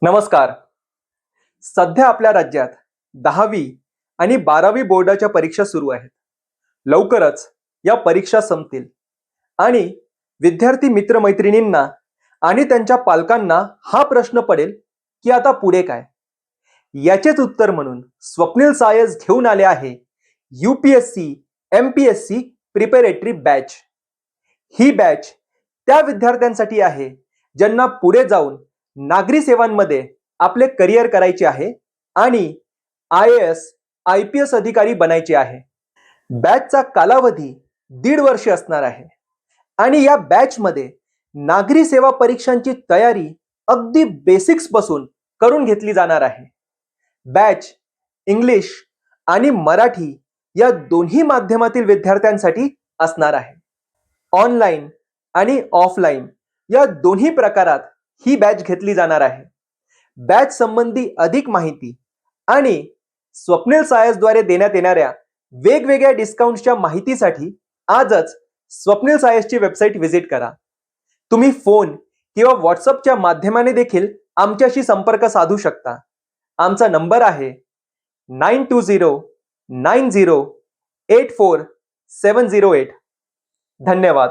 नमस्कार. सध्या आपल्या राज्यात 10वी आणि 12वी बोर्डाच्या परीक्षा सुरू आहेत. लवकरच या परीक्षा संपतील आणि विद्यार्थी मित्रमैत्रिणींना आणि त्यांच्या पालकांना हा प्रश्न पडेल की आता पुढे काय. याचेच उत्तर म्हणून स्वप्नील सायस घेऊन आले आहे UPSC MPSC प्रिपरेटरी बॅच. ही बॅच त्या विद्यार्थ्यांसाठी आहे ज्यांना पुढे जाऊन नागरी सेवांमध्ये आपले करिअर करायचे आहे आणि IAS IPS अधिकारी बनायचे आहे. बॅचचा कालावधी 1.5 वर्ष असणार आहे आणि या बॅचमध्ये नागरी सेवा परीक्षांची तयारी अगदी बेसिक्स पासून करून घेतली जाणार आहे. बॅच इंग्लिश आणि मराठी या दोन्ही माध्यमातील विद्यार्थ्यांसाठी असणार आहे. ऑनलाईन आणि ऑफलाईन या दोन्ही प्रकारात ही बॅच घेतली जाणार आहे. बॅच संबंधी अधिक माहिती आणि स्वप्नील सायसद्वारे देण्यात येणाऱ्या वेगवेगळ्या डिस्काउंटच्या माहितीसाठी आजच स्वप्नील सायसची वेबसाईट व्हिजिट करा. तुम्ही फोन किंवा व्हॉट्सअपच्या माध्यमाने देखील आमच्याशी संपर्क साधू शकता. आमचा नंबर आहे 9209084708. धन्यवाद.